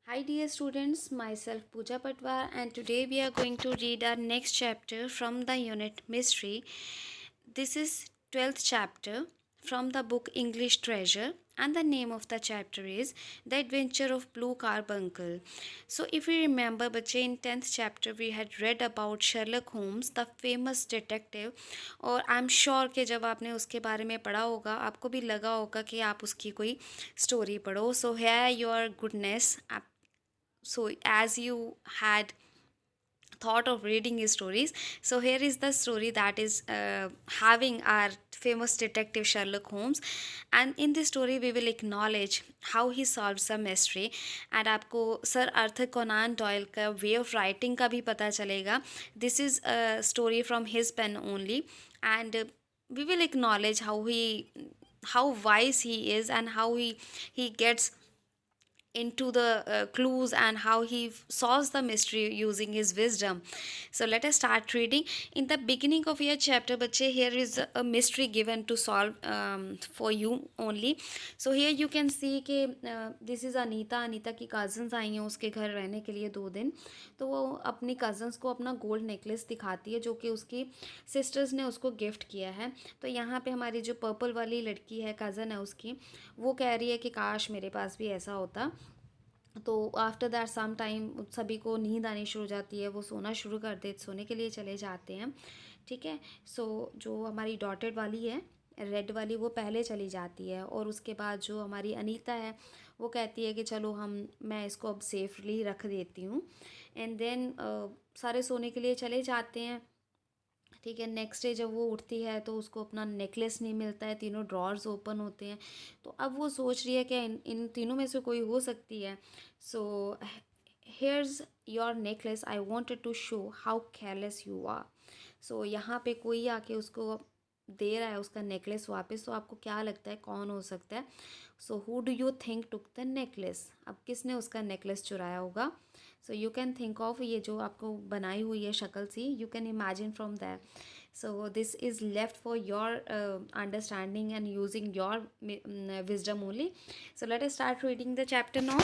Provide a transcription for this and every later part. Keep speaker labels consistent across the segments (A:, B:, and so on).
A: Hi dear students, myself Pooja Patwar and today we are going to read our next chapter from the unit Mystery. This is 12th chapter from the book English Treasure and the name of the chapter is The Adventure of Blue Carbuncle. So if you remember बच्चे in 10th chapter we had read about Sherlock Holmes the famous detective और I am sure कि जब आपने उसके बारे में पढ़ा होगा आपको भी लगा होगा कि आप उसकी कोई स्टोरी पढ़ो सो है your goodness so as you had thought of reading his stories, so here is the story that is having our famous detective Sherlock Holmes, and in this story we will acknowledge how he solves the mystery and आपको sir Arthur Conan dial का way of writing का भी पता चलेगा. This is a story from his pen only, and we will acknowledge how wise he is and how he gets into the clues and how he solves the mystery using his wisdom. So let us start reading. In the beginning of your chapter bache, here is a mystery given to solve for you only. So here you can see कि this is Anita की cousins आई हैं उसके घर रहने के लिए 2 दिन. तो वो अपनी कज़न्स को अपना गोल्ड नेकलेस दिखाती है जो कि उसकी सिस्टर्स ने उसको गिफ्ट किया है. तो यहाँ पे हमारी जो पर्पल वाली लड़की है कज़न है उसकी, वो कह रही है कि काश मेरे पास भी ऐसा होता. तो आफ्टर दैट सम टाइम सभी को नींद आनी शुरू हो जाती है, वो सोना शुरू कर दे, सोने के लिए चले जाते हैं. ठीक है. सो जो हमारी डॉटेड वाली है, रेड वाली, वो पहले चली जाती है और उसके बाद जो हमारी अनीता है वो कहती है कि चलो मैं इसको अब सेफली रख देती हूँ. एंड देन सारे सोने के लिए चले जाते हैं. ठीक है. नेक्स्ट डे जब वो उठती है तो उसको अपना नेकलेस नहीं मिलता है, तीनों ड्रॉर्स ओपन होते हैं. तो अब वो सोच रही है कि इन तीनों में से कोई हो सकती है. So here's your necklace, I wanted to show how careless you are. So यहाँ पे कोई आके उसको दे रहा है उसका नेकलेस वापस. तो आपको क्या लगता है कौन हो सकता है? So who do you think took the necklace? अब किसने उसका नेकलेस चुराया होगा? So you can think of, ये जो आपको बनाई हुई है शक्ल सी, you can imagine from that. So this is left for your understanding and using your wisdom only. So let us start reading the chapter now.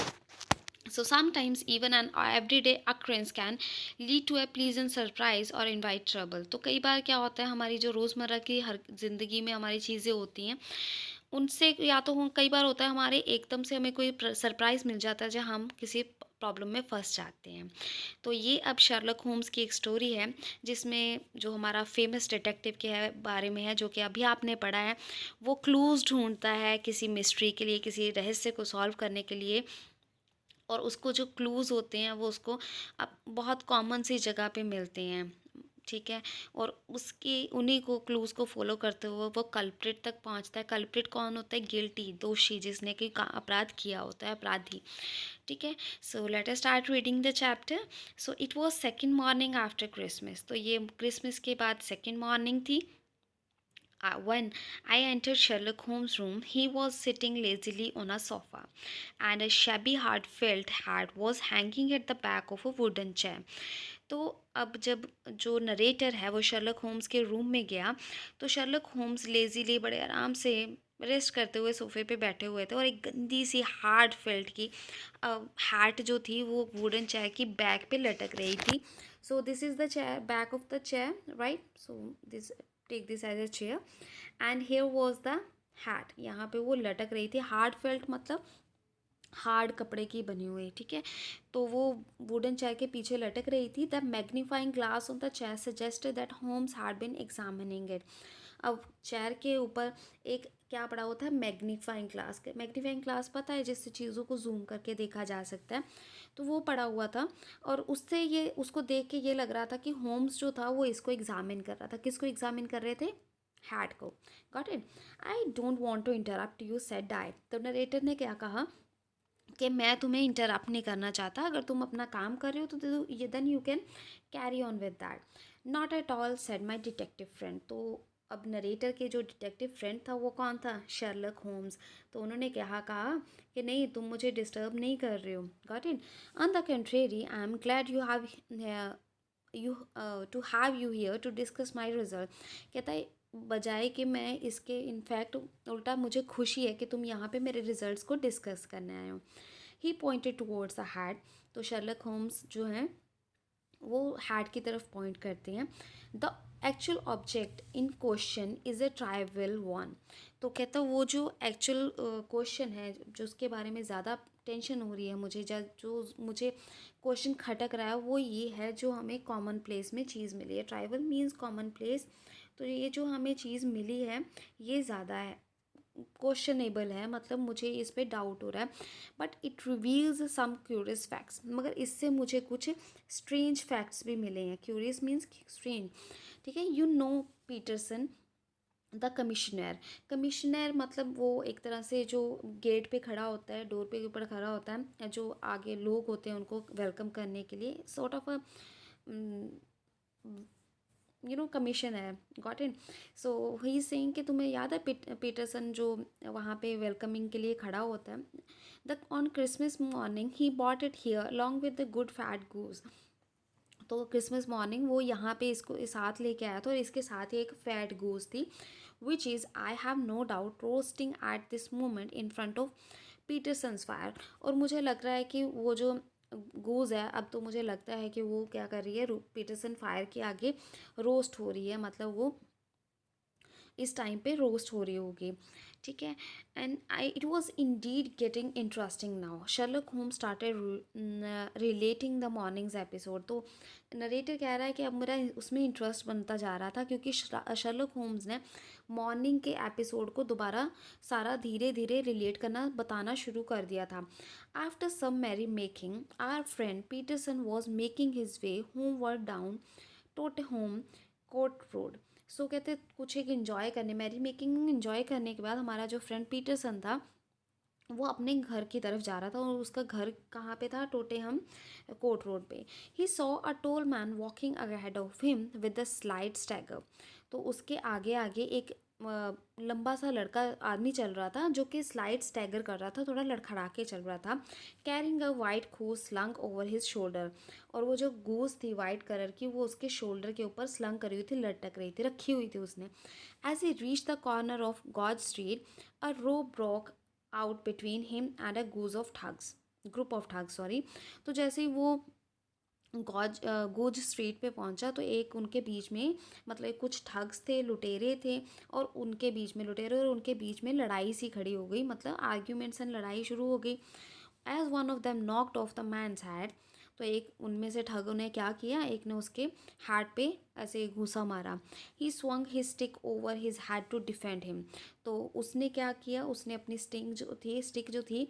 A: So sometimes even an everyday occurrence can lead to a pleasant surprise or invite trouble. तो कई बार क्या होता है, हमारी जो रोज़मर्रा की हर ज़िंदगी में हमारी चीज़ें होती हैं उनसे या तो कई बार होता है हमारे एकदम से हमें कोई सरप्राइज़ मिल जाता है जहाँ हम किसी प्रॉब्लम में फंस जाते हैं. तो ये अब शर्लक होम्स की एक स्टोरी है जिसमें जो हमारा फेमस डिटेक्टिव के है बारे में है जो कि अभी आपने पढ़ा है. वो क्लूज़ ढूंढता है किसी मिस्ट्री के लिए, किसी रहस्य को सॉल्व करने के लिए, और उसको जो क्लूज़ होते हैं वो उसको अब बहुत कॉमन सी जगह पे मिलते हैं. ठीक है. और उसकी उन्हीं को क्लूज़ को फॉलो करते हुए वो कल्प्रिट तक पहुंचता है. कल्प्रिट कौन होता है? गिल्टी, दोषी, जिसने कि अपराध किया होता है, अपराधी. ठीक है. सो let us start reading the chapter. So it was second morning after Christmas. तो ये क्रिसमस के बाद सेकंड मॉर्निंग थी. When I entered Sherlock Holmes' room, he was sitting lazily on a sofa, and a shabby hard-felt hat was hanging at the back of a wooden chair. तो अब जब जो narrator है वो Sherlock Holmes के room में गया तो शर्लक होम्स लेजीली बड़े आराम से रेस्ट करते हुए सोफे पे बैठे हुए थे और एक गंदी सी हार्ड फेल्ट की हैट जो थी वो वुडन चेयर की बैक पे लटक रही थी. So this is the chair, back of the chair, right. So this, take this as a chair and here was the hat. यहाँ पे वो लटक रही थी. हार्ड फेल्ट मतलब हार्ड कपड़े की बनी हुई. ठीक है. तो वो वुडन चेयर के पीछे लटक रही थी. The magnifying glass on the chair suggested that Holmes had been examining it. अब चेयर के ऊपर एक क्या पड़ा होता है? Magnifying glass. के मैग्नीफाइंग ग्लास पता है जिससे चीज़ों को जूम करके देखा जा सकता है. तो वो पड़ा हुआ था और उससे ये उसको देख के ये लग रहा था कि होम्स जो था वो इसको एग्जामिन कर रहा था. किसको एग्जामिन कर रहे थे? हैट को. Got it. I don't want to interrupt you said I. तो नरेटर ने क्या कहा कि मैं तुम्हें इंटरप्ट नहीं करना चाहता. अगर तुम अपना काम कर रहे हो तो ये then you can carry on with that. Not at all said my detective friend. तो अब नरेटर के जो डिटेक्टिव फ्रेंड था वो कौन था? Sherlock Holmes. तो उन्होंने क्या कहा कि नहीं, तुम मुझे डिस्टर्ब नहीं कर रहे हो. Got it. On the contrary, I am glad you to have you here to discuss my result. कहता है बजाय कि मैं इसके, इनफैक्ट उल्टा मुझे खुशी है कि तुम यहाँ पे मेरे रिजल्ट्स को डिस्कस करने आए हो. He pointed towards the hat. तो शर्लक होम्स जो हैं वो हैट की तरफ पॉइंट करते हैं। The actual object in question is a trivial one. तो कहता वो जो एक्चुअल क्वेश्चन है, जो उसके बारे में ज़्यादा टेंशन हो रही है मुझे, जो मुझे क्वेश्चन खटक रहा है, वो ये है जो हमें कॉमन प्लेस में चीज़ मिली है। Trivial means commonplace. तो ये जो हमें चीज़ मिली है ये ज़्यादा है क्वेश्चनेबल है, मतलब मुझे इस पे डाउट हो रहा है। But it reveals some curious facts, मगर इससे मुझे कुछ स्ट्रेंज फैक्ट्स भी मिले हैं। क्यूरियस मीन्स स्ट्रेंज, ठीक है। You know Peterson the commissioner. Commissioner मतलब वो एक तरह से जो गेट पे खड़ा होता है, डोर पे ऊपर खड़ा होता है, जो आगे लोग होते हैं उनको वेलकम करने के लिए, सॉर्ट ऑफ अ कमीशन है। Got it. So he is saying कि तुम्हें याद है पीटरसन जो वहाँ पे वेलकमिंग के लिए खड़ा होता है। The on Christmas morning he bought it here along with the good fat goose. तो क्रिसमस मॉर्निंग वो यहाँ पे इसको साथ लेके आया था, और इसके साथ ही एक फैट गूज थी, which is I have no doubt roasting at this moment in front of Peterson's fire. और मुझे लग रहा है कि वो जो गूज है, अब तो मुझे लगता है कि वो क्या कर रही है, पीटरसन फायर के आगे रोस्ट हो रही है, मतलब वो इस टाइम पे रोस्ट हो रही होगी, ठीक है। And I it was indeed getting interesting now. Sherlock Holmes started relating the morning's episode. तो नरेटर कह रहा है कि अब मेरा उसमें इंटरेस्ट बनता जा रहा था, क्योंकि शर्लक होम्स ने मॉर्निंग के एपिसोड को दोबारा सारा धीरे धीरे रिलेट करना, बताना शुरू कर दिया था। After some merrymaking our friend Peterson was making his way homeward down Tottenham Court Road. सो कहते कुछ एक इन्जॉय करने, मैरी मेकिंग इन्जॉय करने के बाद हमारा जो फ्रेंड पीटरसन था वो अपने घर की तरफ जा रहा था, और उसका घर कहाँ पे था, टोटेहम कोर्ट रोड पे। He saw a tall man walking ahead of him with the slight stagger. तो उसके आगे आगे एक लंबा सा लड़का आदमी चल रहा था, जो कि स्लाइड स्टैगर कर रहा था, थोड़ा लड़खड़ा के चल रहा था। Carrying a white goose slung over his shoulder. और वो जो गूस थी वाइट कलर की, वो उसके शोल्डर के ऊपर स्लंग करी हुई थी, लटक रही थी, रखी हुई थी उसने। As he reach the corner of Goodge street a row broke out between him and a goose of thugs group of thugs, sorry. तो जैसे ही वो गुज स्ट्रीट पे पहुंचा, तो एक उनके बीच में, मतलब कुछ ठग्स थे, लुटेरे थे, और उनके बीच में लुटेरे और उनके बीच में लड़ाई सी खड़ी हो गई, मतलब आर्ग्यूमेंट्स एंड लड़ाई शुरू हो गई। As one of them knocked off the man's hat. तो एक उनमें से ठगों ने क्या किया, एक ने उसके हैट पे ऐसे घूसा मारा। He swung his stick over his head to defend him. तो उसने क्या किया, उसने अपनी स्टिक जो थी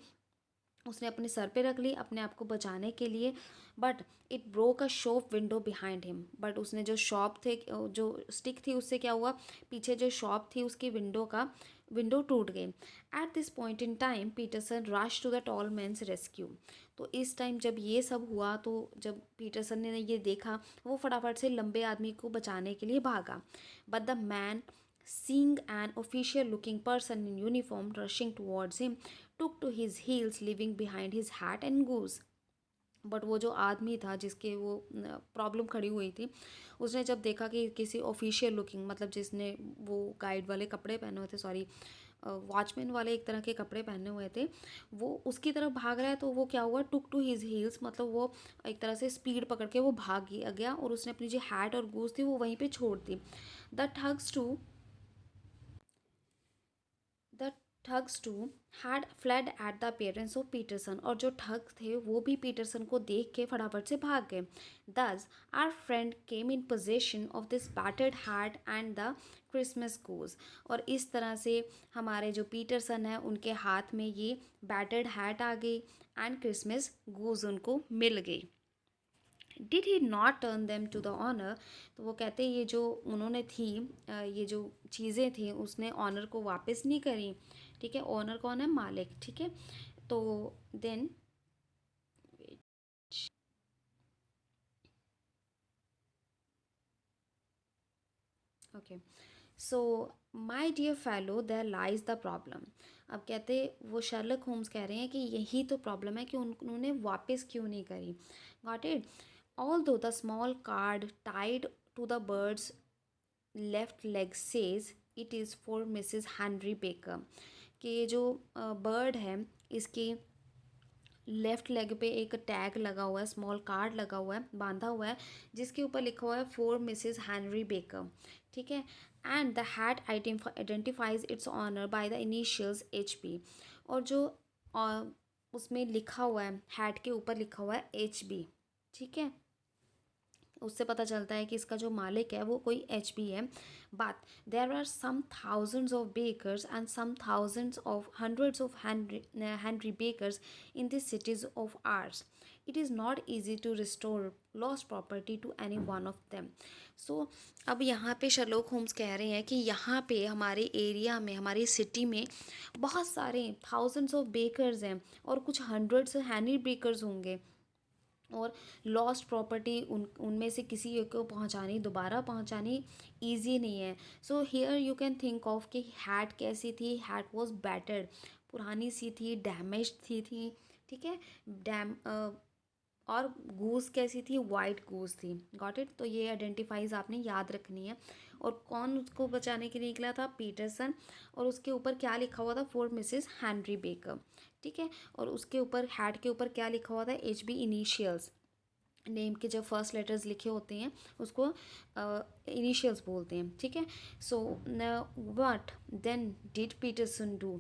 A: उसने अपने सर पे रख ली अपने आप को बचाने के लिए। But it broke a shop window behind him. But उसने जो शॉप थे, जो स्टिक थी, उससे क्या हुआ, पीछे जो शॉप थी उसकी विंडो टूट गई। At this point in time Peterson rush to the tall man's rescue. तो इस टाइम जब ये सब हुआ, तो जब पीटरसन ने ये देखा, वो फटाफट से लंबे आदमी को बचाने के लिए भागा। But the man, seeing an official looking person in uniform rushing towards him, took to his heels leaving behind his hat and goose। But वो जो आदमी था जिसके वो प्रॉब्लम खड़ी हुई थी, उसने जब देखा कि किसी ऑफिशियल लुकिंग, मतलब जिसने वो गाइड वाले कपड़े पहने हुए थे, सॉरी वॉचमैन वाले एक तरह के कपड़े पहने हुए थे, वो उसकी तरफ भाग रहा है। तो वो क्या हुआ, टुक टू हिज हील्स, मतलब वो एक तरह से स्पीड पकड़ के वो भाग गया, और उसने अपनी जो हैट और गूज थी वो वहीं पे छोड़ दी। The thugs to the thugs too had fled at the appearance of Peterson. और जो ठग थे वो भी पीटरसन को देख के फटाफट से भाग गए। Thus our friend came in possession of this battered hat and the Christmas goose. और इस तरह से हमारे जो पीटरसन है उनके हाथ में ये बैटर्ड हैट आ गई, एंड क्रिसमस गूज उनको मिल गई। Did he not turn them to the owner. तो वो कहते ये जो उन्होंने थी, ये जो चीज़ें थी, उसने ऑनर को वापस नहीं करी, ठीक है। ऑनर कौन है, मालिक, ठीक है। तो then okay, so my dear fellow there lies the problem. अब कहते वो शर्लक होम्स कह रहे हैं कि यही तो प्रॉब्लम है कि उन्होंने वापस क्यों नहीं करी। Got it. All though the small card tied to the bird's left leg says it is for Mrs Henry Baker. कि ये जो बर्ड है, इसकी लेफ्ट लेग पे एक टैग लगा हुआ है, स्मॉल कार्ड लगा हुआ है, बांधा हुआ है, जिसके ऊपर लिखा हुआ है फॉर मिसेस हेनरी बेकर, ठीक है। And the hat identifies its owner by the initials HP। और जो उसमें लिखा हुआ है, हैट के ऊपर लिखा हुआ है HB, ठीक है। उससे पता चलता है कि इसका जो मालिक है वो कोई HP है। But there are some thousands of bakers and some thousands of hundreds of Henry bakers in this cities of ours. It is not easy to restore lost property to any one of them. So अब यहाँ पे Sherlock Holmes कह रहे हैं कि यहाँ पे हमारे एरिया में, हमारी सिटी में बहुत सारे थाउजेंड्स ऑफ बेकर्स हैं और कुछ हंड्रेड्स हैनी बेकर्स होंगे, और लॉस्ट प्रॉपर्टी उनमें से किसी एक को पहुंचानी, दोबारा पहुंचानी ईजी नहीं है। So here you can think of कि हैट कैसी थी, हैट वॉज बैटर्ड, पुरानी सी थी, डैमेज थी, ठीक है। डैम और गूस कैसी थी, वाइट गूस थी। Got it. तो ये आइडेंटिफाइज आपने याद रखनी है। और कौन उसको बचाने के लिए निकला था, पीटरसन। और उसके ऊपर क्या लिखा हुआ था, फॉर मिसेस हेनरी बेकर, ठीक है। और उसके ऊपर हैट के ऊपर क्या लिखा हुआ था, HB इनिशियल्स। नेम के जब फर्स्ट लेटर्स लिखे होते हैं उसको इनिशियल्स बोलते हैं, ठीक है। So what then did Peterson do.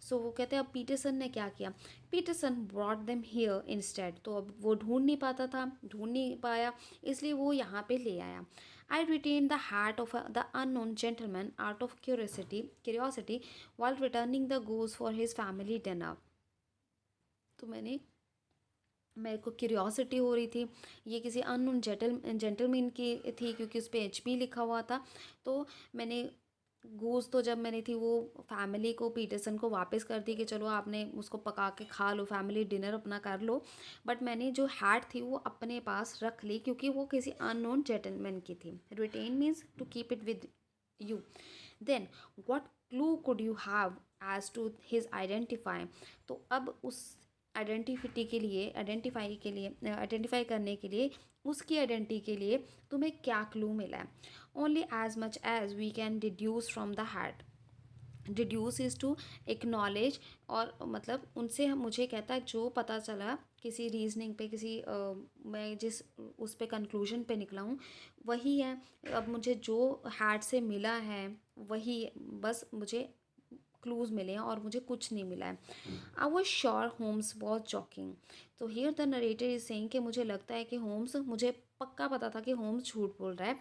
A: So वो कहते हैं अब पीटरसन ने क्या किया, Peterson brought them here instead. तो अब वो ढूंढ नहीं पाया, इसलिए वो यहाँ पे ले आया। I retain the hat of the unknown gentleman out of curiosity while returning the goose for his family dinner. तो मेरे को क्यूरियोसिटी हो रही थी, ये किसी अननोन जेंटलमैन की थी क्योंकि उस पर HP लिखा हुआ था। तो मैंने गूस तो जब मैंने थी वो फैमिली को, पीटरसन को वापस कर दी कि चलो आपने उसको पका के खा लो, फैमिली डिनर अपना कर लो। बट मैंने जो हैट थी वो अपने पास रख ली क्योंकि वो किसी अननोन जेंटलमैन की थी। Retain means to keep it with you. Then what clue could you have as to his identify. तो अब उस आइडेंटिफाई करने के लिए, उसकी आइडेंटिटी के लिए तुम्हें क्या क्लू मिला है। Only as much as we can deduce from the hat. Deduce is to acknowledge. और मतलब उनसे मुझे कहता है जो पता चला किसी रीजनिंग पे, मैं जिस उस पे कंक्लूजन पे निकला हूँ वही है। अब मुझे जो हैट से मिला है वही, बस मुझे क्लूज मिले हैं और मुझे कुछ नहीं मिला है। I was sure Holmes was joking. तो here the narrator is saying कि मुझे लगता है कि होम्स, मुझे पक्का पता था कि होम्स झूठ बोल रहा है।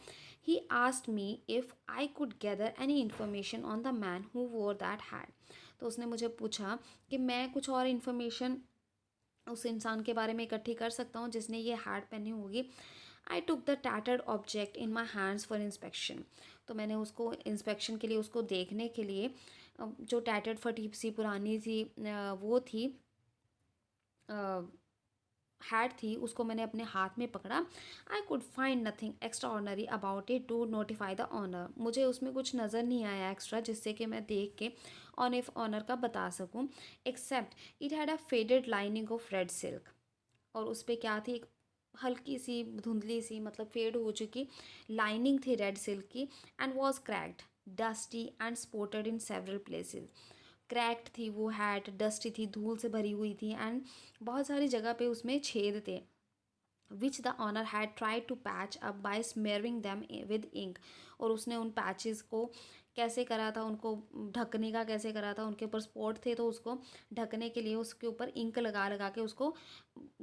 A: He asked me if I could gather any information on the man who वोर दैट हैट। तो उसने मुझे पूछा कि मैं कुछ और इन्फॉर्मेशन उस इंसान के बारे में इकट्ठी कर सकता हूँ जिसने ये हैट पहनी होगी। I took the tattered object in my hands for inspection. तो मैंने उसको इंस्पेक्शन के लिए, उसको देखने के लिए, जो टैटर्ड फटी सी पुरानी सी वो थी हैट थी, उसको मैंने अपने हाथ में पकड़ा। I could find nothing extraordinary about it to notify the owner. मुझे उसमें कुछ नज़र नहीं आया एक्स्ट्रा जिससे कि मैं देख के ऑनर का बता सकूं, except it had a faded lining of red silk. और उस पर क्या थी, एक हल्की सी धुंधली सी, मतलब फेड हो चुकी लाइनिंग थी रेड सिल्क की। And was cracked, dusty and spotted in several places. Cracked थी वो हैट, डस्टी थी, धूल से भरी हुई थी, एंड बहुत सारी जगह पे उसमें छेद थे। Which the owner had tried to patch up by smearing them with ink. और उसने उन पैचेस को कैसे करा था, उनको ढकने का कैसे करा था, उनके ऊपर स्पॉट थे तो उसको ढकने के लिए उसके ऊपर इंक लगा लगा के उसको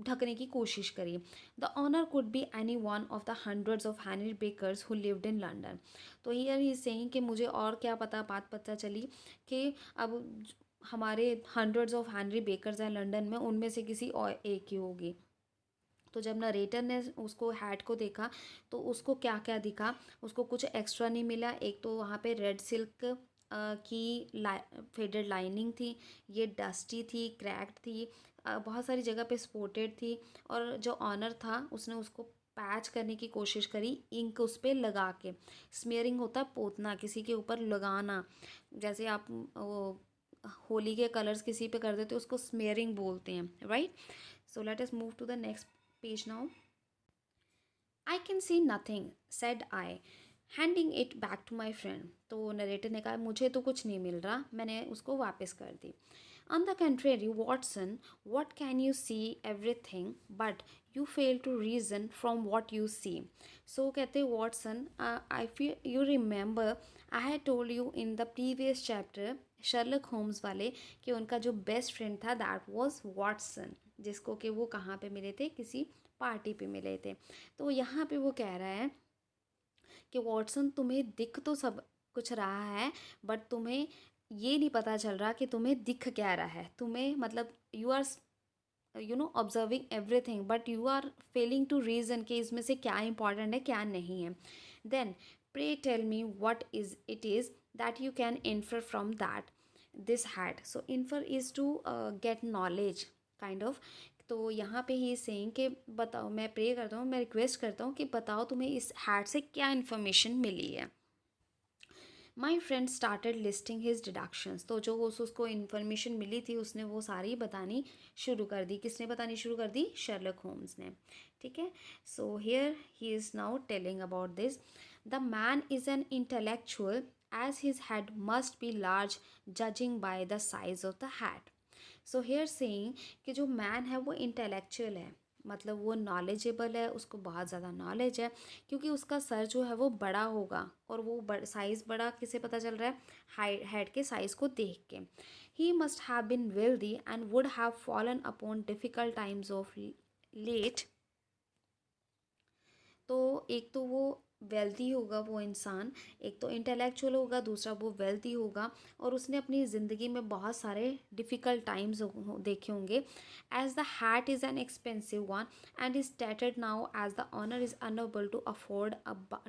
A: ढकने की कोशिश करी। The owner could be any one of the hundreds of Henry Bakers who lived in London. तो हियर ही सेइंग कि मुझे और क्या बात पता चली कि अब हमारे हंड्रेड्स ऑफ हैनरी बेकर्स हैं लंदन में, उनमें से किसी और एक ही होगी। तो जब नरेटर ने उसको हैट को देखा तो उसको क्या क्या दिखा, उसको कुछ एक्स्ट्रा नहीं मिला। एक तो वहाँ पे रेड सिल्क की फेडेड लाइनिंग थी, ये डस्टी थी, क्रैक्ड थी, बहुत सारी जगह पे स्पॉटेड थी। और जो ऑनर था उसने उसको पैच करने की कोशिश करी इंक उस पर लगा के। स्मेयरिंग होता है पोतना, किसी के ऊपर लगाना, जैसे आप वो होली के कलर्स किसी पे कर देते हो उसको स्मेयरिंग बोलते हैं, right. So let us move to the next page now. I can see nothing said I, handing it back to my friend. तो नरेटर ने कहा मुझे तो कुछ नहीं मिल रहा, मैंने उसको वापस कर दी। On the contrary, Watson, what can you see everything but you fail to reason from what you see? So कहते Watson, I feel you remember I had told you in the previous chapter Sherlock Holmes वाले कि उनका जो best friend था that was Watson, जिसको कि वो कहाँ पे मिले थे, किसी पार्टी पे मिले थे. तो यहाँ पे वो कह रहा है कि वॉटसन तुम्हें दिख तो सब कुछ रहा है बट तुम्हें ये नहीं पता चल रहा कि तुम्हें दिख क्या रहा है. तुम्हें मतलब you are observing everything but you are failing to reason कि इसमें से क्या इंपॉर्टेंट है क्या नहीं है. Then pray tell me what is it is that you can infer from that this hat. So infer is to get knowledge kind of. तो यहाँ पे ही सेइंग कि बताओ, मैं प्रे करता हूँ, मैं रिक्वेस्ट करता हूँ कि बताओ तुम्हें इस हैड से क्या इन्फॉर्मेशन मिली है. My friend started listing his deductions. तो जो उसको इन्फॉर्मेशन मिली थी उसने वो सारी बतानी शुरू कर दी. किसने बतानी शुरू कर दी? शर्लक होम्स ने. ठीक है. So here he is now telling about this. The man is an intellectual as his head must be large judging by the size of the hat. So here saying कि जो man है वो intellectual है, मतलब वो knowledgeable है, उसको बहुत ज़्यादा नॉलेज है क्योंकि उसका सर जो है वो बड़ा होगा. और वो साइज़ बड़ा किसे पता चल रहा है? हेड के साइज़ को देख के. He must have been wealthy and would have fallen upon difficult times of late. तो एक तो वो वेल्दी होगा वो इंसान, एक तो इंटेलेक्चुअल होगा, दूसरा वो वेल्दी होगा और उसने अपनी ज़िंदगी में बहुत सारे डिफ़िकल्ट टाइम्स देखे होंगे. As the hat is an expensive one and is stated now as the owner is unable to afford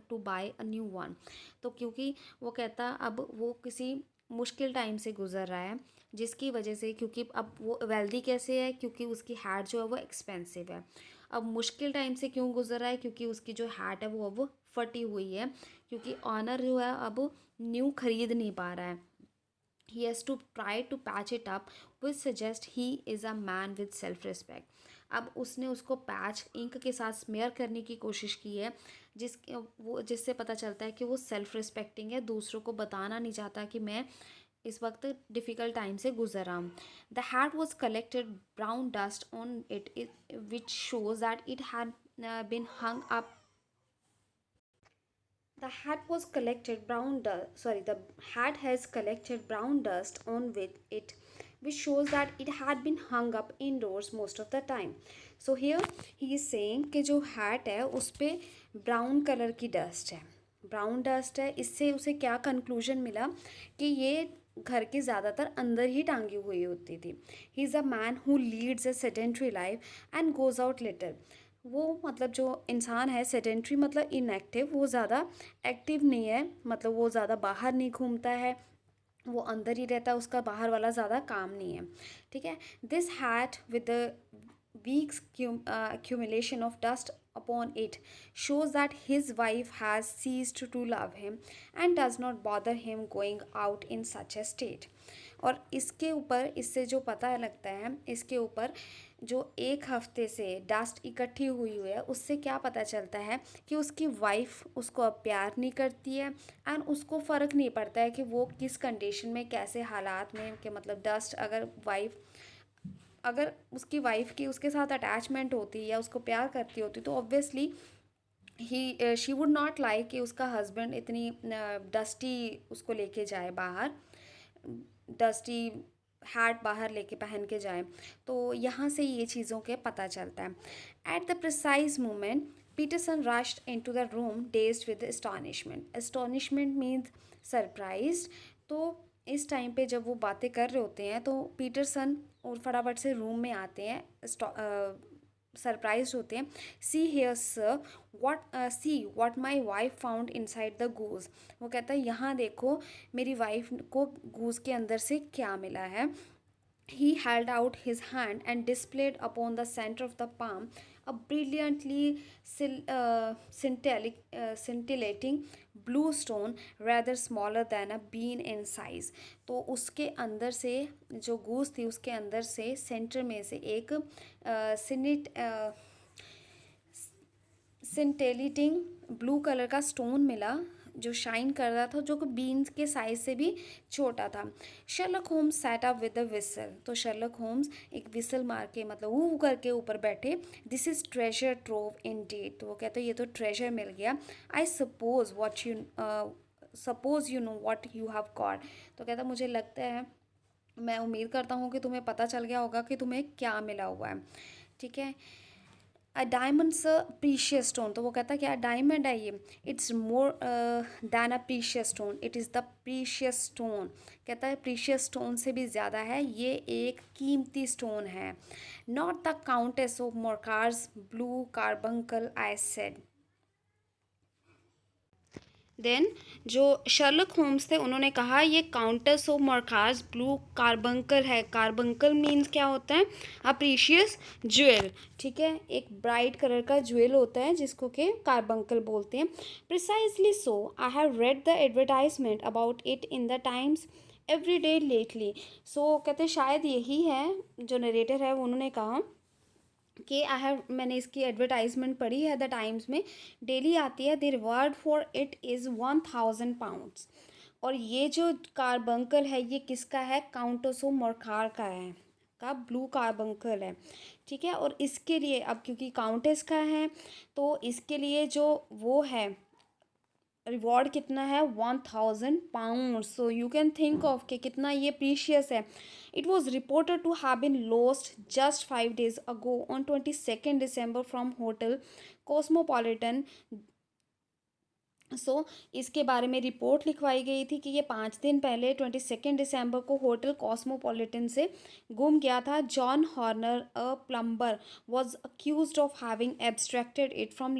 A: to buy a new one. तो क्योंकि वो कहता अब वो किसी मुश्किल टाइम से गुजर रहा है जिसकी वजह से, क्योंकि अब वो वेल्दी कैसे है? क्योंकि उसकी हैट जो है वो एक्सपेंसिव है. अब मुश्किल टाइम से क्यों गुजर रहा है? क्योंकि उसकी जो हैट है वो अब फटी हुई है, क्योंकि ऑनर जो है अब न्यू खरीद नहीं पा रहा है. He has to try to patch it up which suggest he is a man with self respect. अब उसने उसको पैच इंक के साथ स्मेयर करने की कोशिश की है जिससे पता चलता है कि वो सेल्फ रिस्पेक्टिंग है, दूसरों को बताना नहीं चाहता कि मैं इस वक्त डिफ़िकल्ट टाइम से गुजर रहा हूँ. The hat was collected brown dust on it which shows that it had been hung up. The hat was collected brown dust. Sorry, the hat has collected brown dust on with it, which shows that it had been hung up indoors most of the time. So here he is saying कि जो hat है उस पर brown color की dust है, brown dust है. इससे उसे क्या कंक्लूजन मिला कि ये घर के ज़्यादातर अंदर ही टांगी हुई होती थी. ही is a man who leads a sedentary life and goes out little. वो मतलब जो इंसान है सेडेंट्री मतलब इनएक्टिव, वो ज़्यादा एक्टिव नहीं है, मतलब वो ज़्यादा बाहर नहीं घूमता है, वो अंदर ही रहता है, उसका बाहर वाला ज़्यादा काम नहीं है. ठीक है. This hat with the week's accumulation of dust upon it shows that his wife has ceased to love him and does not bother him going out in such a state. और इसके ऊपर इससे जो पता लगता है, इसके ऊपर जो एक हफ्ते से डस्ट इकट्ठी हुई है उससे क्या पता चलता है कि उसकी वाइफ उसको अब प्यार नहीं करती है एंड उसको फ़र्क नहीं पड़ता है कि वो किस कंडीशन में कैसे हालात में, कि मतलब डस्ट अगर उसकी वाइफ की उसके साथ अटैचमेंट होती या उसको प्यार करती होती तो obviously she would not like कि उसका हस्बैंड इतनी डस्टी उसको लेके जाए बाहर, डस्टी हैट बाहर लेके पहन के जाए. तो यहाँ से ये चीज़ों के पता चलता है. At the precise moment Peterson rushed into the room dazed with astonishment. Astonishment means surprised. तो इस टाइम पे जब वो बातें कर रहे होते हैं तो पीटरसन और फटाफट से रूम में आते हैं, सरप्राइज होते हैं. See here sir what my wife found inside the goose. वो कहता है यहाँ देखो मेरी वाइफ को गूज के अंदर से क्या मिला है. He held out his hand and displayed upon the center of the palm a brilliantly scintillating blue stone rather smaller than a bean in size. तो उसके अंदर से जो गूस थी उसके अंदर से सेंटर में से एक सिंटेलिटिंग ब्लू कलर का स्टोन मिला जो शाइन कर रहा था, जो कि बीन्स के साइज से भी छोटा था। Sherlock Holmes sat up with the whistle, तो शर्लक होम्स एक विसल मार के मतलब वो करके ऊपर बैठे। This is treasure trove indeed, तो वो कहते ये तो ट्रेजर मिल गया। I suppose what you suppose you know what you have got, तो कहता मुझे लगता है, मैं उम्मीद करता हूँ कि तुम्हें पता चल गया होगा कि तुम्हें क्या मिला हुआ है। ठीक है। अ डायमंड्स अ प्रीशियस स्टोन, तो वो कहता क्या डायमंड है ये, it's more than a precious stone, it is the precious stone. कहता है प्रीशियस स्टोन से भी ज़्यादा है, ये एक कीमती स्टोन है। Not the countess of Morcar's blue carbuncle, I said. Then जो शर्लक होम्स थे उन्होंने कहा ये countess of Morcar's blue carbuncle है। कार्बंकल मीन्स क्या होता है, अ प्रीशियस ज्वेल। ठीक है, एक ब्राइट कलर का ज्वेल होता है जिसको कि कार्बंकल बोलते हैं। Precisely so, I have read the advertisement about it in the Times every day lately. So कहते शायद यही है, जो नरेटर है उन्होंने कहा कि आई हैव, मैंने इसकी एडवर्टाइजमेंट पढ़ी है द टाइम्स में, डेली आती है। The reward for it is 1000 pounds. और ये जो कार्बंकल है ये किसका है, काउंटस ऑफ मोरकार का है, का ब्लू कार्बंकल है। ठीक है, और इसके लिए अब क्योंकि काउंटेस का है तो इसके लिए जो वो है रिवॉर्ड कितना है, 1000 pound. So you can think of कि कितना ये प्रीशियस है। It was reported to have been lost just 5 days ago on 22 December from hotel Cosmopolitan. इसके बारे में रिपोर्ट लिखवाई गई थी कि ये 5 दिन पहले 22 दिसंबर को होटल कॉस्मोपॉलिटन से गुम गया था। John Horner a plumber was accuse of having abstracted it from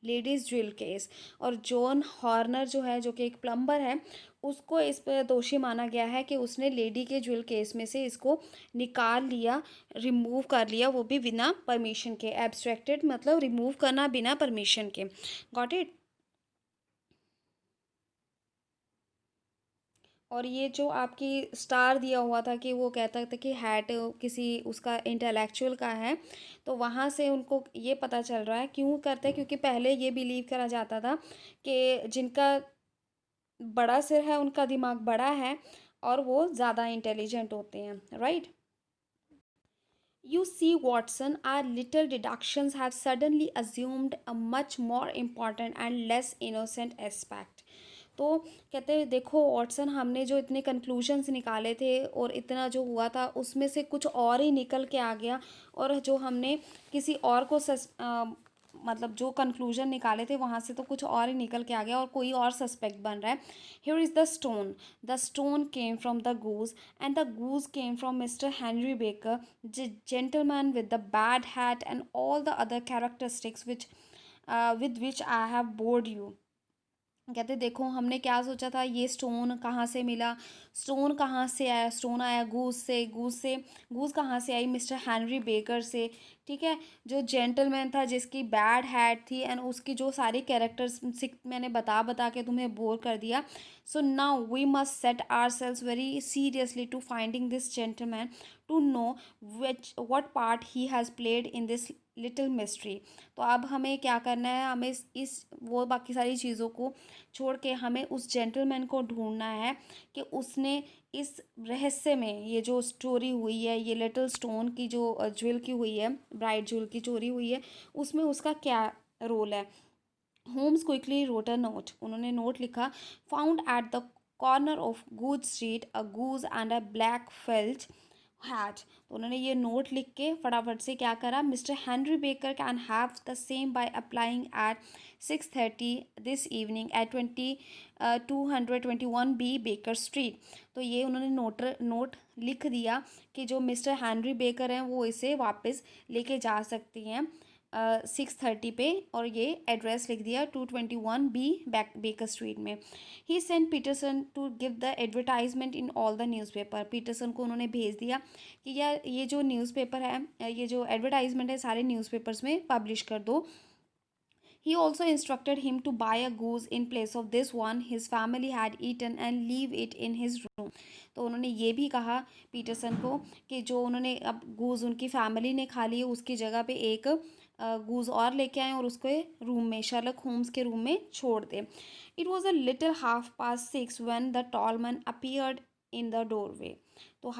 A: lady's jewel case. और जॉन हॉर्नर जो है, जो कि एक प्लम्बर है, उसको इस पर दोषी माना गया है कि उसने लेडी के ज्वेल केस में से इसको निकाल लिया, रिमूव कर लिया, वो भी बिना परमिशन के। एब्स्ट्रैक्टेड मतलब रिमूव करना बिना परमिशन के। Got it. और ये जो आपकी स्टार दिया हुआ था कि वो कहता था कि हैट किसी उसका इंटेलेक्चुअल का है, तो वहाँ से उनको ये पता चल रहा है क्यों करते हैं, क्योंकि पहले ये बिलीव करा जाता था कि जिनका बड़ा सिर है उनका दिमाग बड़ा है और वो ज़्यादा इंटेलिजेंट होते हैं, right. You see, Watson, our little deductions have suddenly assumed a much more important and less innocent aspect. तो कहते हैं देखो वॉटसन, हमने जो इतने कंक्लूजन्स निकाले थे और इतना जो हुआ था उसमें से कुछ और ही निकल के आ गया। और जो हमने किसी और को मतलब जो कंक्लूजन निकाले थे वहाँ से तो कुछ और ही निकल के आ गया और कोई और सस्पेक्ट बन रहा है। Here is the stone came from the goose and the goose came from mister Henry baker, gentleman with the bad hat and all the other characteristics which with which I have bored you। कहते देखो हमने क्या सोचा था, ये stone कहाँ से मिला, स्टोन कहाँ से आया, स्टोन आया गूज कहाँ से आई, मिस्टर हेनरी बेकर से। ठीक है, जो जेंटलमैन था जिसकी बैड हैट थी एंड उसकी जो सारी कैरेक्टर्स मैंने बता बता के तुम्हें बोर कर दिया। So now we must set ourselves very seriously to finding this gentleman, to know which what part he has played in this little mystery. तो अब हमें क्या करना है, हमें इस वो बाकी सारी चीज़ों को छोड़ के हमें उस जेंटलमैन को ढूंढना है कि उसने इस रहस्य में, ये जो स्टोरी हुई है, ये लिटिल स्टोन की जो ज्वेल की हुई है, ब्राइट ज्वेल की चोरी हुई है, उसमें उसका क्या रोल है। Holmes quickly wrote a note, उन्होंने नोट लिखा। Found at the corner of Goodge street a goose and a black felt hat. तो उन्होंने ये नोट लिख के फटाफट से क्या करा, Mr Henry Baker can have the same by applying at 6:30 this evening at 221 B Baker street. तो ये उन्होंने नोट लिख दिया कि जो मिस्टर हेनरी बेकर हैं वो इसे वापस लेके जा सकती हैं 6:30 पे, और ये एड्रेस लिख दिया 221 बी बेकर स्ट्रीट में। He sent Peterson to give the advertisement in all the newspaper. Peterson को उन्होंने भेज दिया कि यार ये जो न्यूज़पेपर है, ये जो एडवर्टाइजमेंट है सारे न्यूज़पेपर्स में पब्लिश कर दो। He also instructed him to buy a goose in place of this one his family had eaten and leave it in his room। तो उन्होंने ये भी कहा पीटरसन को कि जो उन्होंने अब गूज उनकी फैमिली ने खा ली है उसकी जगह पे एक गूज और लेके आए और उसको रूम में, शर्लक होम्स के रूम में छोड़ दे। It was a little 6:30 when the tall man appeared in the doorway। तो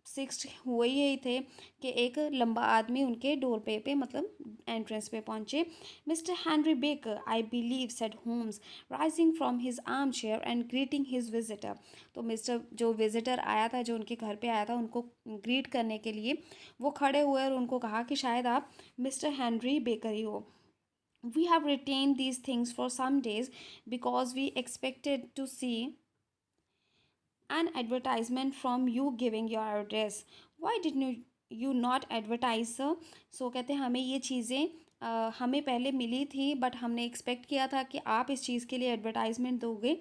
A: 6:30 हुए ही थे कि एक लंबा आदमी उनके डोर पे मतलब एंट्रेंस पे पहुंचे। Mr Henry Baker, I believe, said Holmes, rising from his armchair and greeting his visitor. तो मिस्टर, जो विजिटर आया था, जो उनके घर पे आया था, उनको ग्रीट करने के लिए वो खड़े हुए और उनको कहा कि शायद आप मिस्टर हेनरी बेकर ही हो। We have retained these things for some days because we expected to see an advertisement from you giving your address. Why didn't you not advertise, sir? So कहते हैं हमें ये चीज़ें हमें पहले मिली थी, बट हमने एक्सपेक्ट किया था कि आप इस चीज़ के लिए एडवर्टाइजमेंट दोगे,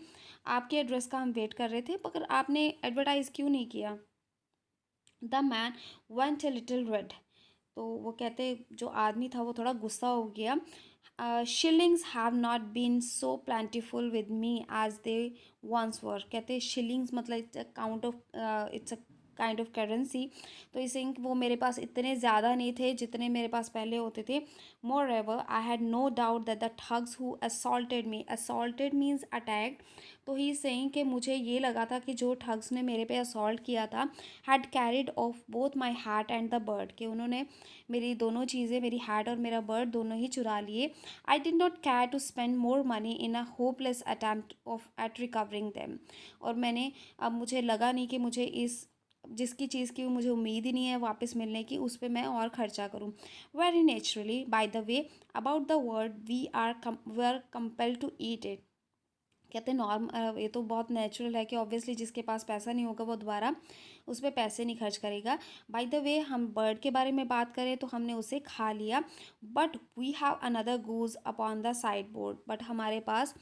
A: आपके एड्रेस का हम वेट कर रहे थे, मगर आपने एडवर्टाइज़ क्यों नहीं किया। The man went a little red. तो वो कहते, जो आदमी था वो थोड़ा गुस्सा हो गया। Shillings have not been so plentiful with me as they once were. कहते शिलिंग्स मतलब it's a kind of currency. तो इसे वो मेरे पास इतने ज़्यादा नहीं थे जितने मेरे पास पहले होते थे। More ever I had no doubt that the thugs who assaulted me, assaulted means attacked. तो ही सेइंग कि मुझे ये लगा था कि जो ठग्स ने मेरे पे असॉल्ट किया था had carried of both my hat and the bird, कि उन्होंने मेरी दोनों चीज़ें, मेरी हैट और मेरा बर्ड दोनों ही चुरा लिए। I did not care to spend more money in a hopeless attempt of at recovering them. और मैंने, अब मुझे लगा नहीं कि मुझे इस जिसकी चीज़ की मुझे उम्मीद ही नहीं है वापस मिलने की, उस पर मैं और ख़र्चा करूँ। Very naturally, by the way about the bird, we are compelled to eat it. कहते हैं ये तो बहुत नेचुरल है कि ऑब्वियसली जिसके पास पैसा नहीं होगा वो दोबारा उस पर पैसे नहीं खर्च करेगा। बाय द वे, हम बर्ड के बारे में बात करें तो हमने उसे खा लिया। But we have another goose upon the sideboard, but हमारे पास,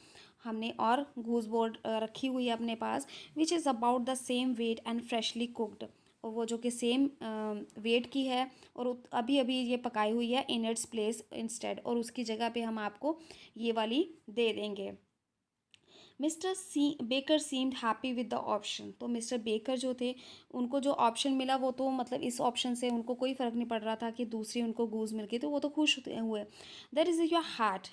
A: हमने और गूज बोर्ड रखी हुई है अपने पास, which is about the same weight and freshly cooked. और वो जो कि सेम वेट की है और अभी अभी ये पकाई हुई है, इन इट्स प्लेस इंस्टेड, और उसकी जगह पे हम आपको ये वाली दे देंगे। Mister baker seemed happy with the option. तो मिस्टर बेकर जो थे, उनको जो ऑप्शन मिला वो तो मतलब इस ऑप्शन से उनको कोई फ़र्क नहीं पड़ रहा था कि दूसरी उनको गूज मिल गई, तो वो तो खुश हुए। That is your hat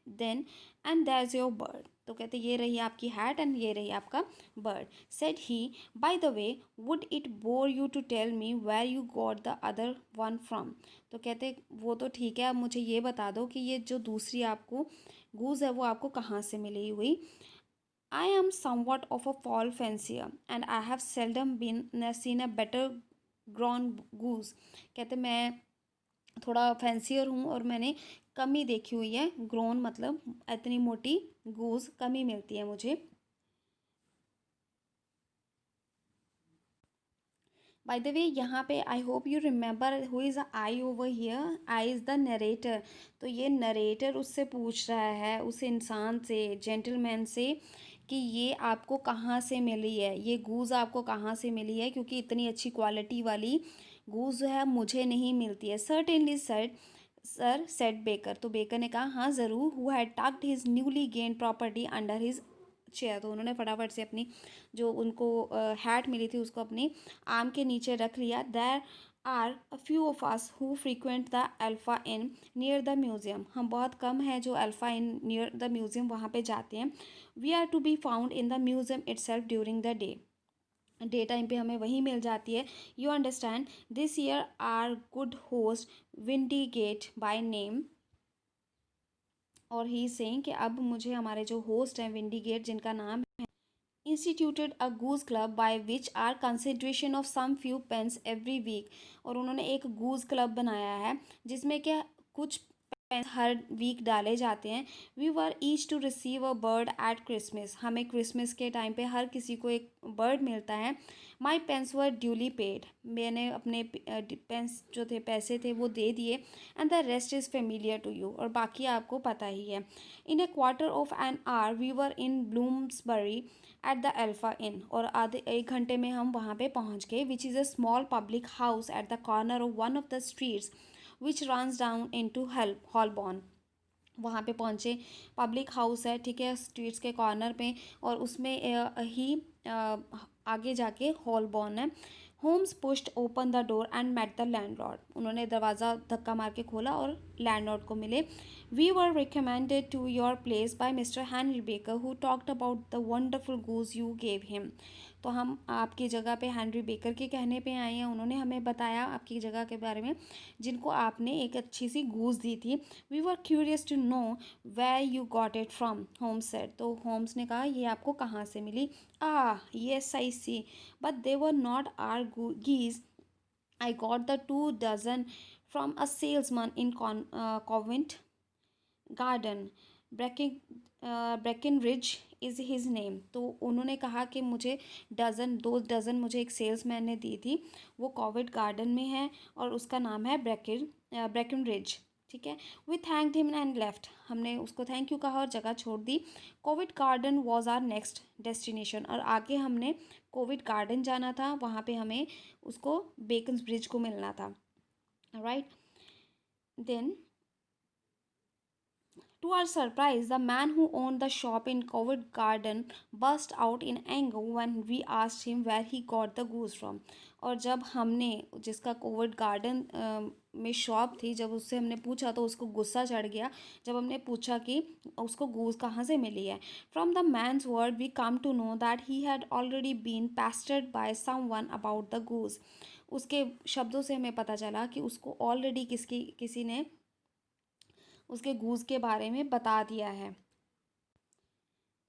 A: then and that is your bird. तो कहते ये रही आपकी हैट एंड ये रही आपका bird. Said he, by the way, would it bore you to tell me where you got the other one from. तो कहते वो तो ठीक है, अब मुझे ये बता दो कि ये जो दूसरी आपको गूज है वो आपको कहाँ से मिली हुई। I am somewhat of a fall fancier and I have seldom seen a better grown goose। कहते मैं थोड़ा फैंसियर हूँ और मैंने कम ही देखी हुई है, ग्रोन मतलब इतनी मोटी गूज कम ही मिलती है मुझे। बाय द वे, यहाँ पे I hope you remember who is I over here. I is the narrator. तो ये नरेटर उससे पूछ रहा है, उस इंसान से, जेंटलमैन से, कि ये आपको कहाँ से मिली है, ये गूज़ आपको कहाँ से मिली है, क्योंकि इतनी अच्छी क्वालिटी वाली गूज़ जो है मुझे नहीं मिलती है। Certainly sir, said Baker. तो बेकर ने कहा हाँ ज़रूर। Who had tucked his newly gain property under his chair. तो उन्होंने फटाफट से अपनी जो उनको हैट मिली थी उसको अपनी आर्म के नीचे रख लिया। There are a few of us who frequent the alpha inn near the museum. हम बहुत कम हैं जो alpha inn near the museum वहाँ पे जाते हैं। We are to be found in the museum itself during the day time पे हमें वहीं मिल जाती है। You understand, this year our good host Windigate by name. और ही सेइंग कि अब मुझे हमारे जो होस्ट हैं विंडी गेट, जिनका नाम instituted a goose club by which our consideration of some few pence every week. और उन्होंने एक गूज क्लब बनाया है जिसमें क्या कुछ पेंस हर वीक डाले जाते हैं। We were each to receive a bird at Christmas. हमें क्रिसमस के टाइम पे हर किसी को एक बर्ड मिलता है। My pence were duly paid. मैंने अपने पेंस जो थे, पैसे थे, वो दे दिए। And the rest is familiar to you. और बाकी आपको पता ही है। In a quarter of an hour we were in Bloomsbury at the alpha Inn. और आधे एक घंटे में हम वहाँ पे पहुँच गए। Which is a small public house at the corner of one of the streets which runs down into Holborn. वहाँ पे पहुँचे, पब्लिक हाउस है, ठीक है, स्ट्रीट्स के कॉर्नर पे, और उसमें ही आगे जाके हॉलबॉर्न है। Holmes pushed open the door and met the landlord. उन्होंने दरवाज़ा धक्का मार के खोला और लैंडलॉर्ड को मिले. We were recommended to your place by mister Henry Baker who talked about the wonderful goose you gave him. तो हम आपकी जगह पे हेनरी बेकर के कहने पे आए हैं. उन्होंने हमें बताया आपकी जगह के बारे में जिनको आपने एक अच्छी सी गूज दी थी. We were curious to know where you got it from, Holmes said. तो होम्स ने कहा ये आपको कहाँ से मिली. Yes I see, but they were not our geese. I got the 2 dozen from a salesman in Covent Garden. Breckenridge is his name. तो उन्होंने कहा कि मुझे 2 डज़न मुझे एक सेल्समैन ने दी थी, वो कॉवेंट गार्डन में है और उसका नाम है ब्रेकनरिज. ठीक है. We thanked him and left. हमने उसको थैंक यू कहा और जगह छोड़ दी. Covent Garden was our next destination. और आगे हमने कोविड गार्डन जाना था. वहाँ पे हमें उसको बेकन्स ब्रिज को मिलना था. Right. Then to our surprise, the man who owned the shop in Covent Garden burst out in anger when we asked him where he got the goose from. और जब हमने जिसका कोविड गार्डन में shop थी, जब उससे हमने पूछा तो उसको गुस्सा चढ़ गया जब हमने पूछा कि उसको गूज कहाँ से मिली है. From the man's word we came to know that he had already been pestered by someone about the goose. उसके शब्दों से हमें पता चला कि उसको ऑलरेडी किसी ने उसके गूज के बारे में बता दिया है.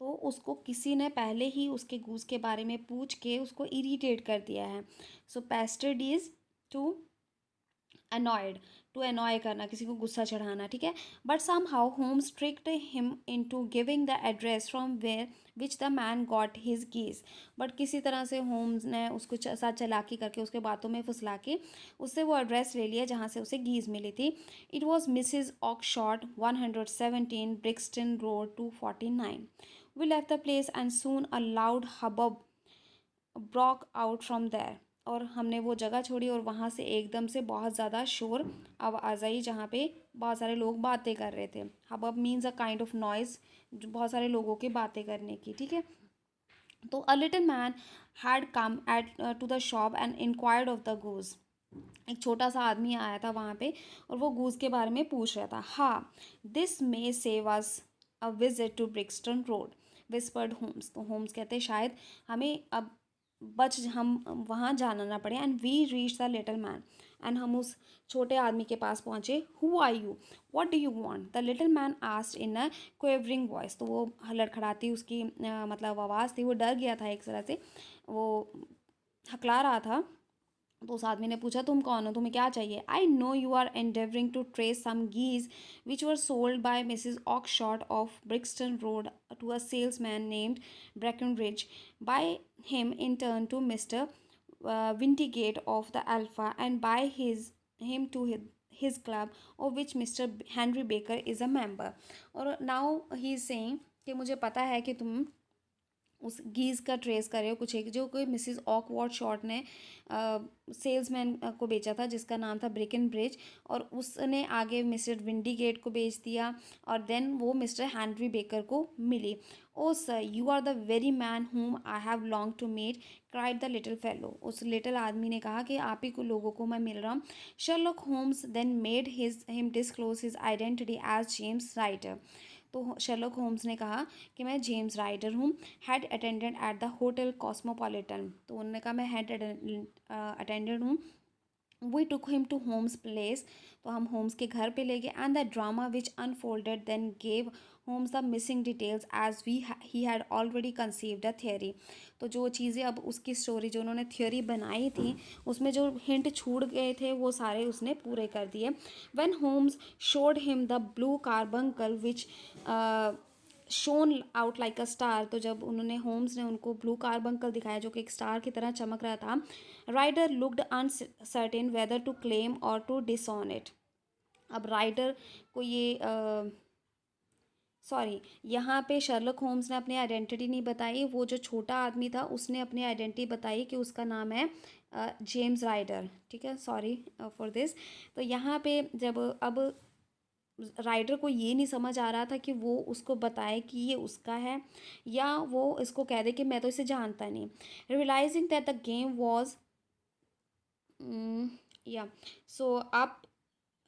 A: तो उसको किसी ने पहले ही उसके गूज के बारे में पूछ के उसको इरिटेट कर दिया है. So pestered is to annoyed, to annoy करना, किसी को गुस्सा चढ़ाना. ठीक है. But somehow Holmes tricked him into giving the address from where which the man got his geese. But किसी तरह से होम्स ने उसको साथ चालाकी करके उसके बातों में फुसला के उससे वो एड्रेस ले लिया जहाँ से उसे गीज मिली थी. It was Mrs Oakshott 117 Brixton road 249. We left the place and soon a loud हबब Brock out from there. और हमने वो जगह छोड़ी और वहाँ से एकदम से बहुत ज़्यादा शोर आवाज़ आई जहाँ पे बहुत सारे लोग बातें कर रहे थे. Hubbub means a kind of noise, बहुत सारे लोगों के बातें करने की. ठीक है. तो a little man had come at to the shop and inquired of the goose. एक छोटा सा आदमी आया था वहाँ पे और वो गूज के बारे में पूछ रहा था. हाँ, this may save us a visit to Brixton Road, whispered Holmes. तो होम्स कहते शायद हमें अब हम वहाँ जाना ना पड़े. And we reach the little man. And हम उस छोटे आदमी के पास पहुँचे. Who are you, what do you want, the little man asked in a quavering voice. तो वो लड़खड़ाती उसकी मतलब आवाज़ थी. वो डर गया था एक तरह से, वो हकला रहा था. तो उस आदमी ने पूछा तुम कौन हो, तुम्हें क्या चाहिए. I know you are endeavouring to trace some geese which were sold by Mrs Oakshott of Brixton Road to a salesman named Breckinridge, by him in turn to Mr Windigate of the Alpha and by him to his club of which Mr. Henry Baker is a member. और now he is saying कि मुझे पता है कि तुम उस geese का trace कर रहे हो कुछ एक जो कोई मिसिज ऑकवर्ड शॉर्ट ने सेल्समैन को बेचा था जिसका नाम था ब्रिकन ब्रिज. और उसने आगे मिस्टर विंडीगेट को बेच दिया और देन वो मिस्टर हेनरी बेकर को मिली. Oh sir, you are the very man whom I have long to meet, cried the little fellow. उस लिटिल आदमी ने कहा कि आप ही को लोगों को मैं मिल रहा हूँ. Sherlock Holmes then made him disclose his identity as James Ryder. तो शर्लॉक होम्स ने कहा कि मैं जेम्स राइडर हूँ, head attendant at the hotel Cosmopolitan. तो उन्होंने कहा मैं हेड अटेंडेंट हूँ. We took him to Holmes place. तो हम होम्स के घर पे ले गए. And the drama which unfolded then gave Holmes the missing details as he had already conceived a theory. तो जो चीज़ें अब उसकी स्टोरी जो उन्होंने थियोरी बनाई थी उसमें जो हिंट छूट गए थे वो सारे उसने पूरे कर दिए. When Holmes showed him the blue carbuncle which shone out like a star. तो जब उन्होंने होम्स ने उनको ब्लू कार्बंकल दिखाया जो कि एक स्टार की तरह चमक रहा था. Ryder looked uncertain whether to claim or to disown it. अब राइडर को ये सॉरी, यहाँ पे शर्लक होम्स ने अपनी आइडेंटिटी नहीं बताई. वो जो छोटा आदमी था उसने अपनी आइडेंटिटी बताई कि उसका नाम है जेम्स राइडर. ठीक है. Sorry for this. तो यहाँ पे जब अब राइडर को ये नहीं समझ आ रहा था कि वो उसको बताए कि ये उसका है या वो इसको कह दे कि मैं तो इसे जानता नहीं. Realising that the game was Yeah. So up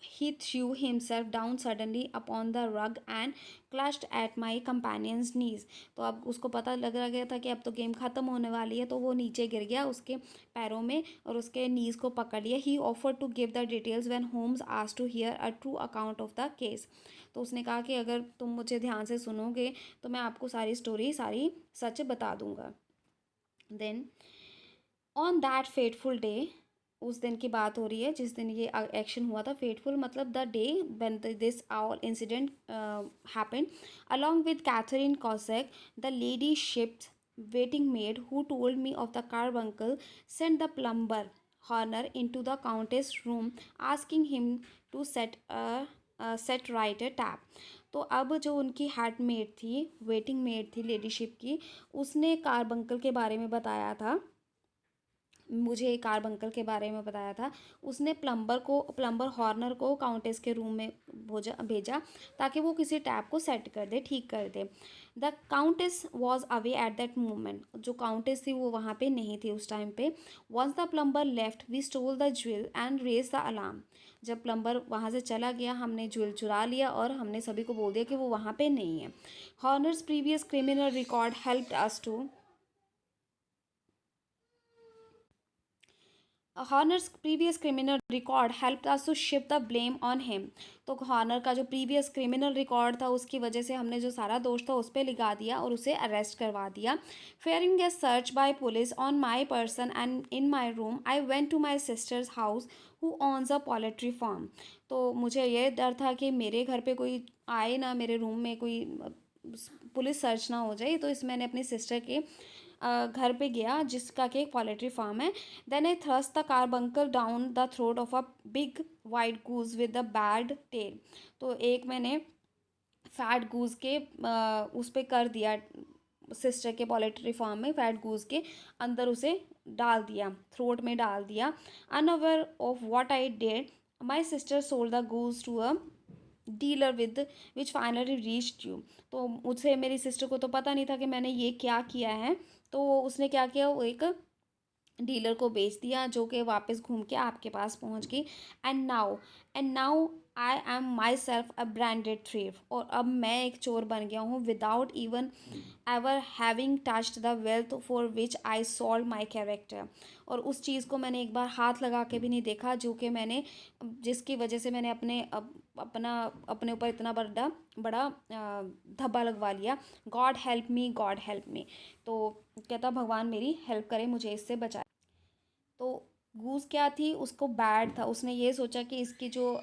A: he threw himself down suddenly upon the rug and clutched at my companion's knees. तो अब उसको पता लग रहा गया था कि अब तो गेम ख़त्म होने वाली है, तो वो नीचे गिर गया उसके पैरों में और उसके नीज़ को पकड़ लिया. He offered to give the details when Holmes asked to hear a true account of the case. तो उसने कहा कि अगर तुम मुझे ध्यान से सुनोगे तो मैं आपको सारी स्टोरी सारी सच बता दूंगा. Then on that fateful day, उस दिन की बात हो रही है जिस दिन ये एक्शन हुआ था. फेटफुल मतलब the day when this all incident happened. Along with Catherine Cusack, the ladyship's waiting maid who told me of the carbuncle send the plumber Horner into the countess room asking him to set right a tap. तो अब जो उनकी head maid थी, waiting maid थी ladyship की, उसने carbuncle के बारे में बताया था, मुझे कार्बंकल के बारे में बताया था. उसने प्लम्बर हॉर्नर को काउंटेस के रूम में भेजा ताकि वो किसी टैप को सेट कर दे, ठीक कर दे. The countess was away at that moment. जो काउंटेस थी वो वहाँ पे नहीं थी उस टाइम पे. Once the plumber left we stole the jewel and raise the alarm. जब प्लम्बर वहाँ से चला गया हमने ज्वेल चुरा लिया और हमने सभी को बोल दिया कि वो वहाँ पे नहीं है. Horner's previous criminal record helped us to Horner's previous criminal record help us to shift the blame on him. तो हॉर्नर का जो प्रीवियस क्रिमिनल रिकॉर्ड था उसकी वजह से हमने जो सारा दोष था उस पर लगा दिया और उसे अरेस्ट करवा दिया. Fearing a search by police on my person and in my room I went to my sister's house who owns a poultry farm. तो मुझे ये डर था कि मेरे घर पे कोई आए ना, मेरे रूम में कोई पुलिस सर्च ना हो जाए, तो इस मैंने अपनी सिस्टर के घर पे गया जिसका कि एक पोल्ट्री फार्म है. Then I thrust the carbuncle down the throat of a big white goose with the bad tail. तो एक मैंने फैट गूज के उस पर कर दिया, सिस्टर के पोल्ट्री फार्म में फैट गूज के अंदर उसे डाल दिया, थ्रोट में डाल दिया. Unaware of what I did my sister sold the goose to a dealer with which finally reached you. तो मुझसे मेरी सिस्टर को तो पता नहीं था कि मैंने ये क्या किया है. तो उसने क्या किया, वो एक डीलर को बेच दिया जो कि वापस घूम के आपके पास पहुंच गई. And now I am myself a branded thief. और अब मैं एक चोर बन गया हूँ without even ever having touched the wealth for which I sold my character. और उस चीज़ को मैंने एक बार हाथ लगा के भी नहीं देखा जो कि मैंने, जिसकी वजह से मैंने अपने ऊपर इतना बड़ा बड़ा धब्बा लगवा लिया. God help me. तो कहता भगवान मेरी हेल्प करे, मुझे इससे बचाए. तो गूस क्या थी, उसको बैड था. उसने ये सोचा कि इसकी जो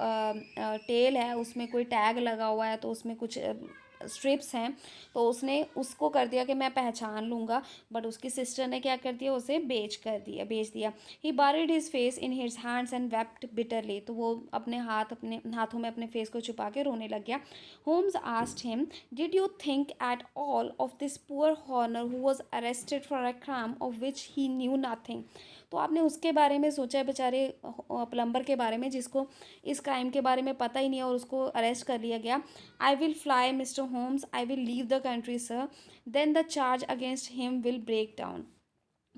A: टेल है उसमें कोई टैग लगा हुआ है तो उसमें कुछ स्ट्रिप्स हैं, तो उसने उसको कर दिया कि मैं पहचान लूँगा. बट उसकी सिस्टर ने क्या कर दिया, उसे बेच दिया. ही buried his face in his hands and wept bitterly. तो वो अपने हाथों में अपने फेस को छुपा के रोने लग गया. Holmes asked him, did you think at all of this poor Horner who was arrested for a crime of which he knew nothing. तो आपने उसके बारे में सोचा है, बेचारे प्लम्बर के बारे में जिसको इस क्राइम के बारे में पता ही नहीं है और उसको अरेस्ट कर लिया गया. I will fly mister Holmes, I will leave the country sir, then the charge against him will break down.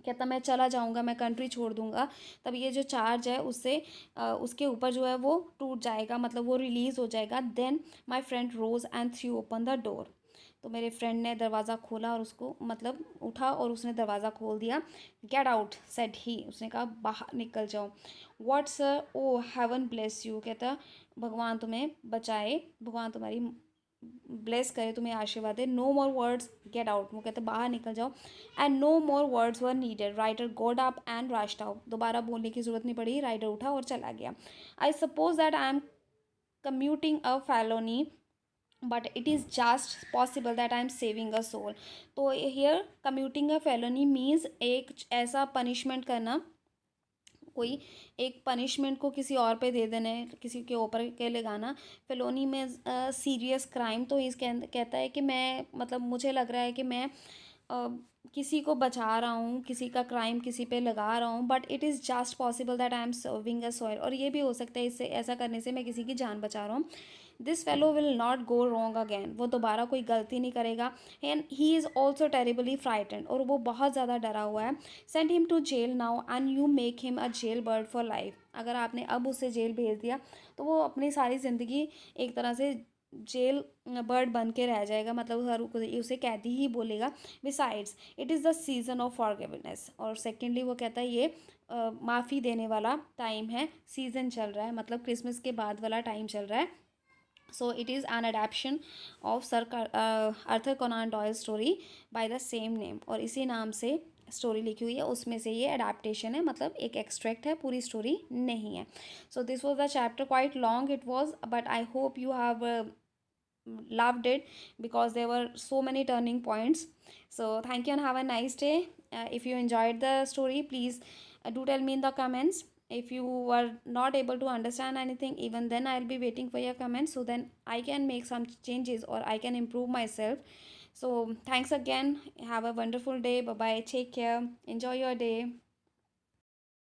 A: कहता मैं चला जाऊंगा, मैं कंट्री छोड़ दूंगा, तब ये जो चार्ज है उससे उसके ऊपर जो है वो टूट जाएगा, मतलब वो रिलीज़ हो जाएगा. Then my friend rose and threw open the door. तो मेरे फ्रेंड ने दरवाज़ा खोला और उसको मतलब उठा और उसने दरवाज़ा खोल दिया. Get out said he. उसने कहा बाहर निकल जाओ. What sir, oh heaven bless you. कहता भगवान तुम्हें बचाए, भगवान तुम्हारी ब्लेस करे, तुम्हें आशीर्वाद दे. No more words, get out. वो कहते बाहर निकल जाओ. And no more words were needed. Ryder got up and rushed out. दोबारा बोलने की जरूरत नहीं पड़ी, राइटर उठा और चला गया. I suppose that I am commuting a felony, but it is just possible that I am saving a soul. तो here commuting a felony means एक ऐसा punishment करना, कोई एक पनिशमेंट को किसी और पे दे देना है, किसी के ऊपर के लगाना. फेलोनी में सीरियस क्राइम. तो इस कहता है कि मैं मतलब मुझे लग रहा है कि मैं किसी को बचा रहा हूँ, किसी का क्राइम किसी पे लगा रहा हूँ, but it is just possible that I am serving a soil. और ये भी हो सकता है इससे ऐसा करने से मैं किसी की जान बचा रहा हूँ. This fellow will not go wrong again, वो दोबारा कोई गलती नहीं करेगा। And he is also terribly frightened, और वो बहुत ज़्यादा डरा हुआ है। Send him to jail now and you make him a jail bird for life, अगर आपने अब उसे जेल भेज दिया तो वो अपनी सारी ज़िंदगी एक तरह से जेल बर्ड बन के रह जाएगा, मतलब हर कोई उसे कैदी ही बोलेगा। Besides it is the season off forgiveness, और सेकेंडली वो कहता है ये माफ़ी देने वाला टाइम है, सीज़न चल रहा है, मतलब क्रिसमस के बाद वाला टाइम चल रहा है। So it is an adaptation of Sir Arthur Conan Doyle story by the same name, और इसी नाम से स्टोरी लिखी हुई है, उसमें से ये अडेप्टेशन है, मतलब एक एक्सट्रैक्ट है, पूरी स्टोरी नहीं है। So this was the chapter, quite long it was, but I hope you have loved it because there were so many turning points. So thank you and have a nice day. If you enjoyed the story, please do tell me in the comments. If you were not able to understand anything, even then I'll be waiting for your comments, so then I can make some changes or I can improve myself. So thanks again, have a wonderful day, bye bye, take care, enjoy your day.